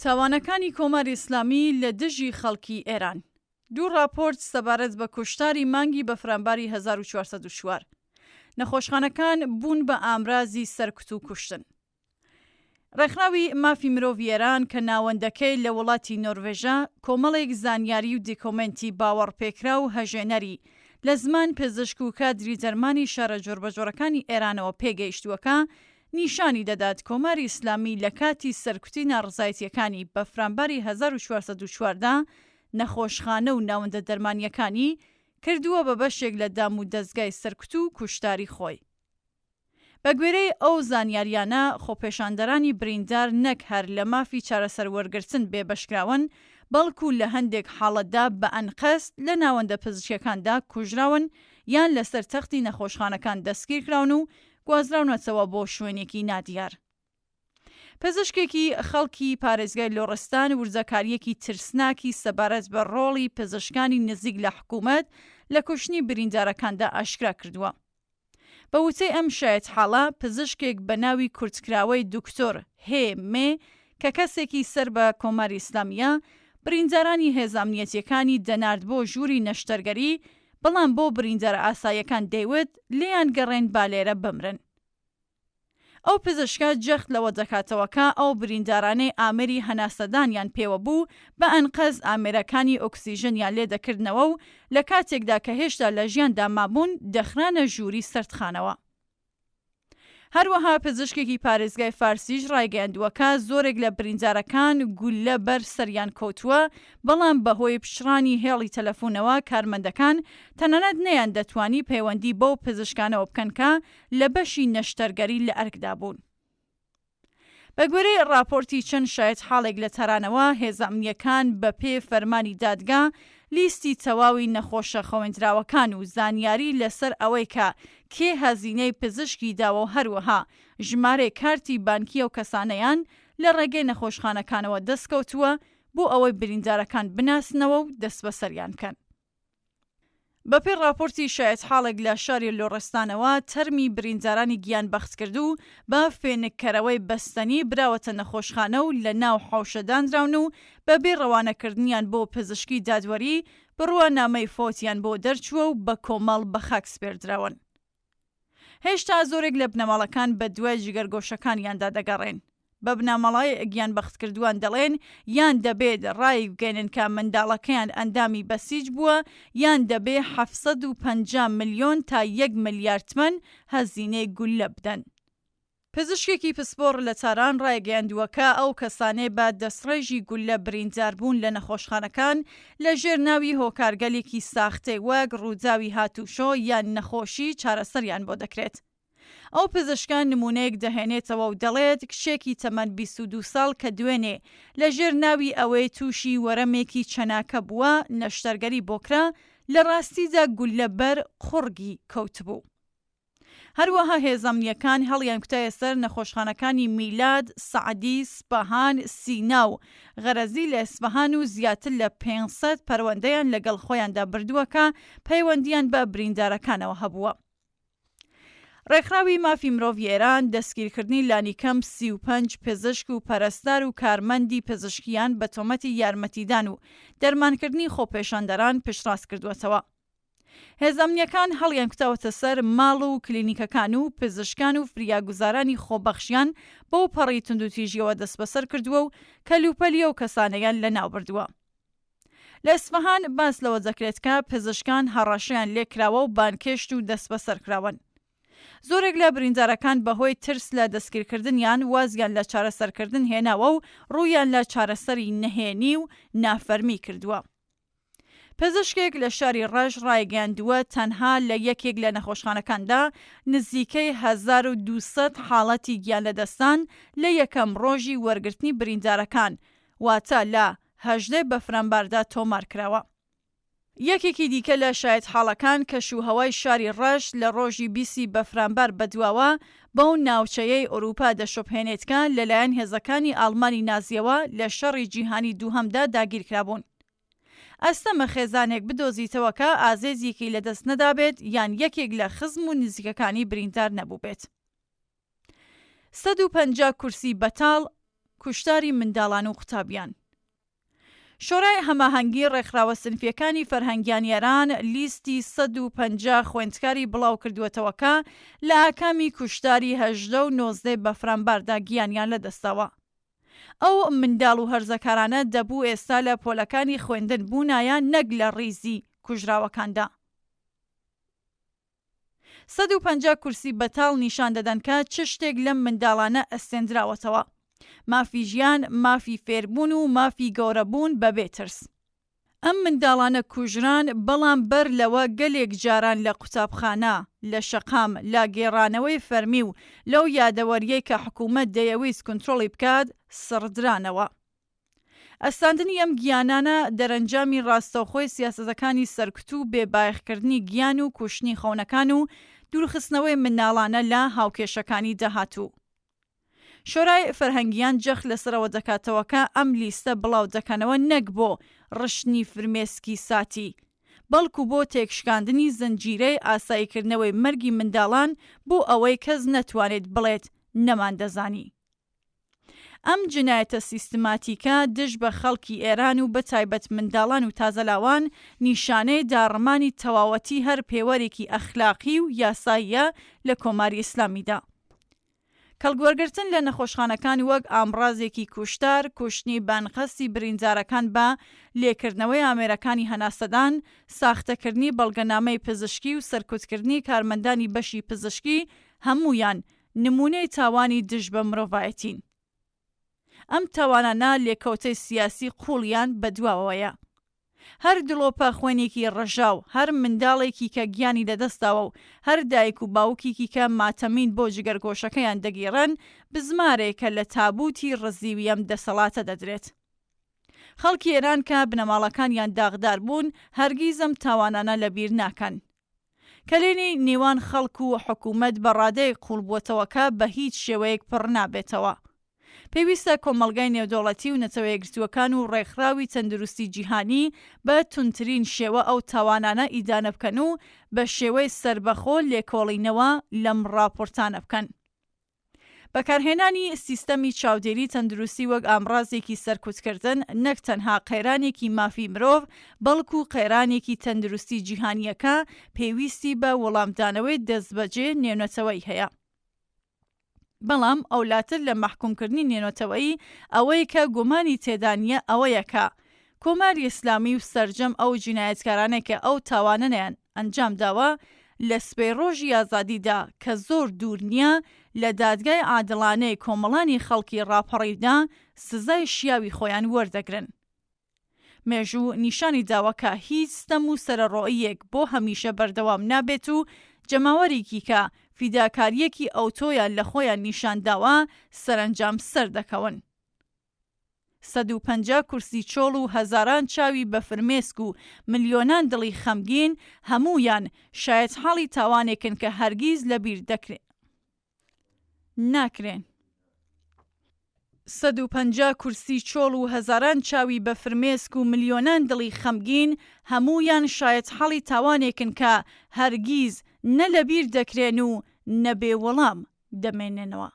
تاوانەکانی کۆماری ئیسلامی لە دژی خەڵکی ئێران. دوو راپۆرت سەبارەت بە کوشتاری مانگی بەفرامباری 1404 نەخۆشخانەکان بوون بە ئامرازی سەرکوت و کوشتن. ڕێکخراوی مافی مرۆڤ ئێران کە ناوەندەکەی لە وڵاتی نۆروێژە کۆمەڵێک زانیاری و دیکۆمنتی باوەڕپێکرا و هەژێنەری لە زمان پزیشک و کادری دەرمانی شارە جۆربەجۆرەکانی ئێرانەوە پێگەیشتووەکە نیشانی دەدات کۆماری ئیسلامی لە کاتی سەرکوتی ناڕزایەتیەکانی بەفرامباری 1404 نەخۆشخانە و ناوەندە دەرمانیەکانی کردووە بە بەشێک لە دام و دەستگای سەرکوت و کوشتاری خۆی. بە گوێرەی ئەو زانیاریانە خۆپێشاندەرانی بریندار نەک هەر لە مافی چارەسەر وەرگرتن بێبەشکراون بەڵکو لە هەندێک حاڵەتدا بە ئەنقەست لە ناوەندە پزیشکیەکاندا کوژراون یان لەسەر تەختی نەخۆشخانەکان دەستگیرکراون و گوازراونەتەوە بۆ شوێنێکی نادیار. پزیشکێکی خەڵکی پارێزگای لۆڕستان ورزەکاریەکی ترسناکی سەبارەت بە ڕۆڵی پزیشکانی نزیک لە حکوومەت لە کوشتنی بریندارەکاندا ئاشکرا کردووە. بە وتەی ئەم شایەت حاڵە پزیشکێک بە ناوی کورتکراوەی دکتۆر هێ مێ کە کەسێکی سەر بە کۆماری ئیسلامیە بریندارانی هێزامنیەتیەکانی دەنارد بۆ ژووری نەشتەرگەری بەڵام بۆ بریندارە ئاساییەکان دەیوت لێیان گەڕێن بالێرە بمرن. ئەو پزیشکە جەخت لەوە دەکاتەوەکە ئەو بریندارانەی ئامێری هەناسەدانیان پێوە بوو بە ئەنقەز ئامێرەکانی ئۆکسیژنیان لێ دەکردنەوە و لە کاتێکدا کە هێشتا لە ژیاندا مابوون دەخرانە ژووری سەردخانەوە. هەروەها پزیشکێکی پارێزگای فارسیش ڕایگەیاندووەکە زۆرێک لە بریندارەکان گولە بەر سەریان کەوتووە بەڵام بەهۆی پشڕانی هێڵی تەلەفۆنەوە کارمەندەکان تەنانەت نەیان دەتوانی پەیوەندی بەو پزیشکانەوە بکەن کە لە بەشی نەشتەرگەری لە ئەرکدا بوون. بە گوێرەی راپۆرتی چەند شایەت حاڵێک لە تەرانەوە هێزامنیەکان بە پێ فەرمانی دادگا لیستی تەواوی نەخۆشە خەوێندراوەکان و زانیاری لەسەر ئەوەی کە کێ هەزینەی پزیشکی داوە و هەروەها ژمارەی کارتی بانکیە و کەسانەیان لە ڕێگەی نەخۆشخانەکانەوە دەستکەوتووە بۆ ئەوەی بریندارەکان بناسنەوە و دەست بەسەریان بکەن. بەپێی راپۆرتی شایەت حاڵێک لە شاری لۆڕستانەوە تەرمی بریندارانی گیان بەخت کردو بە فێنکەرەوەی بەستەنی براوەتە نەخۆشخانە و لە ناو حەوشەدانراون و بەبێ ڕەوانەکردنیان بۆ پزیشکی دادوەری بڕوە نامەی فۆتیان بۆ دەرچووە و بە کۆمەڵ بە خاک سپێردراون. هێشتا زۆرێک لە بنەماڵەکان بە دوای جگەرگۆشەکانیاندا دەگەڕێن. بە بنەماڵای گیان بەخت کردووان دەڵێن یان دەبێت ڕای بگەێنن کە منداڵەکەیان ئەندامی بەسیج بووە یان دەبێ 750 ملیۆن تا 1 ملیارد تمەن هەزینەی گولە بدەن. پزیشکێکی پسپۆڕ لە تاران ڕایگەیاندووەکە ئەو کەسانەی بە دەستڕێژی گولە بریندار بوون لە نەخۆشخانەکان لە ژێر ناوی هۆکارگەلێکی ساختەی وەک ڕووداوی هاتووشۆ یان نەخۆشی چارەسەریان بۆ دەکرێت. ئەو پزیشکان نمونەیەک دەهێنێتەوە و دەڵێت کشێکی تەمەن 22 ساڵ کە دوێنێ لە ژێر ناوی ئەوەی تووشی وەرەمێکی چەناکە بووە نەشتەرگەری بۆکرا لە ڕاستیدا گولەبەر قوڕگی کەوتبوو. هەروەها هێزەمنیەکان هەڵیان کوتایە سەر نەخۆشخانەکانی میلاد، سەعدی، سپاهان، سینا و غەرەزی لە ئەسفەهان و زیاتر لە 500 پەروەندەیان لەگەڵ خۆیاندا بردووەکە پەیوەندیان بە بریندارەکانەوە هەبووە. ڕێکخراوی مافی مرۆڤ ئێران دەستگیرکردنی لانیکەم 35 پزیشک و پەرستار و کارمەندی پزیشکیان بە تۆمەتی یارمەتیدان و دەرمانکردنی خۆپێشاندەران پشتڕاست کردووەتەوە. هێزەمنیەکان هەڵیان کوتاوەتە سەر ماڵ و کلینیکەکان و پزیشکان و فریاگوزارانی خۆبەخشیان بۆ پەڕی تونندوتیژیەوە دەست بەسەر کردووە و کەلوپەلیە و کەسانەیان لەناو بردووە. لە ئەسفەهان باس لەوە دەکرێت کە پزیشکان هەڕەشەیان لێکراوە و بانکێشت و دەست بەسەرکراون. زۆرێک لە بریندارەکان بەهۆی ترس لە دەستگیرکردنیان وازیان لە چارەسەرکردن هێناوە و ڕوویان لە چارەسەری نەهێنی و نافەرمی کردووە. پزیشکێک لە شاری ڕەش ڕایگەیاندووە تەنها لە یەکێک لە نەخۆشخانەکاندا نزیکەی 1200 حاڵەتی گیان لەدەستان لە یەکەم ڕۆژی وەرگرتنی بریندارەکان واتە لە 18 بەفرامباردا تۆمار کراوە. یەکێکی دیکە لە شایەت حاڵەکان کەشوهەوای شاری ڕەش لە ڕۆژی 20 بەفرامبار بەدواوە بەو ناوچەیەی ئەوروپا دەشۆپهێنێتکە لەلایەن هێزەکانی ئاڵمانی نازیەوە لە شەڕی جیهانی دووهەمدا داگیرکرابوون. ئەستەمە خێزانێک بدۆزیتەوە کە ئازێزیەکی لەدەست نەدابێت یان یەکێک لە خزم و نزیکەکانی بریندار نەبوو بێت. 150 کورسی بەتاڵ کوشتاری منداڵان و قوتابیان. شۆرای هەماهەنگی ڕێکخراوە سنفیەکانی فەرهەنگیان ئێران لیستی 150 خوێندکاری بڵاو کردووەتەوەکە لە ئاکامی کوشتاری 18 و 19 بە فرامباردا گیانیان لەدەستەوە. ئەو منداڵ و هەرزەکارانە دەبوو ئێستا لە پۆلەکانی خوێندن بوونایان نەک لە ڕیزی کوژراوەکاندا. 150 کورسی بەتاڵ نیشان دەدەن کە چ شتێک لەم منداڵانە ئەستێنراوەتەوە: مافی ژیان، مافی فێربوون و مافی گەورەبوون بەبێ ترس. ئەم منداڵانە کوژران، بەڵام بەر لەوە گەلێک جاران لە قوتابخانە، لە شەقام، لە گێڕانەوەی فەرمی و لەو یادەوەریەی کە حکوومەت دەیەویست کۆنتڕۆڵی بکات سڕدرانەوە. ئەستاندنی ئەم گیانانە دەرەنجامی ڕاستەوخۆی سیاسەتەکانی سەرکوتوو بێبایەخکردنی گیان و کوشتنی خەونەکان و دوورخستنەوەی منداڵانە لە هاوکێشەکانی داهاتوو. شۆرای فەرهەنگیان جەخ لەسەرەوە دەکاتەوە کە ئەم لیستە بڵاو دەکەنەوە نەک بۆ ڕشتنی فرمێسکی ساتی، بەڵکو بۆ تێکشکاندنی زنجیرەی ئاساییکردنەوەی مەرگی منداڵان بۆ ئەوەی کەس نەتوانێت بڵێت نەمان دەزانی. ئەم جنایەتە سیستماتیکە دژ بە خەڵکی ئێران و بەتایبەت منداڵان و تازەلاوان نیشانەی داڕمانی تەواوەتی هەر پێوەرێکی ئەخلاقی و یاساییە لە کۆماری ئیسلامیدا. کەڵگوەرگرتن لە نەخۆشخانەکان وەک ئامڕازێکی کوشتار، کوشتنی بانقەسی بریندارەکان بە لێکردنەوەی ئامێرەکانی هەناسەدان، ساختەکردنی بەڵگەنامەی پزیشکی و سەرکوتکردنی کارمەندانی بەشی پزیشکی هەموویان نمونەی تاوانی دژ بە مرۆڤایەتین. ئەم تاوانانە لێکەوتەی سیاسی قوڵیان بەدواوەیە. هەر دڵۆپە خوێنێکی ڕەژاو، هەر منداڵێکی کە گیانی لەدەستاوە و هەر دایک و باوکێکی کە ماتەمین بۆ جگەرگۆشەکەیان دەگیڕن بزمارێکە لە تابوتی ڕزیوی ئەم دەسەڵاتە دەدرێت. خەڵکی ئێران کە بنەماڵەکانیان داغدار بوون هەرگیز ئەم تاوانانە لەبیر ناکەن. کەلێنی نێوان خەڵک و حکوومەت بە ڕادەی قوڵبووتەوەکە بە هیچ شێوەیەک پڕ نابێتەوە. پێویستە کۆمەڵگای نێودەوڵەتی و نەتەوەیەکگرتووەکان و ڕێکخراوی تەندروستی جیهانی بە تونترین شێوە ئەو تاوانانە ئیدانە بکەن و بە شێوەی سربەخۆ لێکۆڵینەوە لەم ڕاپۆرتانە بکەن. بەکارهێنانی سیستەمی چاودێری تەندروستی وەک ئامڕازێکی سەرکوتکردن نەک تەنها قەیرانێکی مافی مرۆڤ بەڵکو قەیرانێکی تەندروستی جیهانیەکە پێویستی بە وەڵامدانەوەی دەستبەجێ نێونەتەوەی هەیە. بەڵام ئەولاتر لە مەحکومکردنی نێنۆتەوەی ئەوەی کە گومانی تێدانیە ئەوەیە کە کۆماری ئیسلامی و سەرجەم ئەو جینایەتکارانێکە ئەو تاوانەیان ئەنجام داوە لە سبەی ڕۆژی ئازادیدا کە زۆر دوور نییە لە دادگای عادڵانەی کۆمەڵانی خەڵکی ڕاپەڕیدا سزای شیاوی خۆیان وەردەگرن. مێژوو نیشانی داوەکە هیچ ستەم و سەرەڕۆیەک بۆ هەمیشە بەردەوام نابێت و جەماوەرێکی کە فیداکاریەکی ئەوتۆیان لە خۆیان نیشانداوە سەرنجام سەر دەکەون. 150 کورسی چۆڵ و هەزاران چاوی بە فرمێسک و ملیۆنان دڵی خەمگین هەموویان شاید حاڵی تاوانێکن کە هەرگیز لەبیر ناکرێن. 150 کورسی چۆڵ و هەزاران چاوی بە فرمێسک و ملیۆنان دڵی خەمگین هەموویان شاید حاڵی تاوانێکن کە هەرگیز نە لەبیر دەکرێن و نەبێ وەڵام دەمێنێنەوە.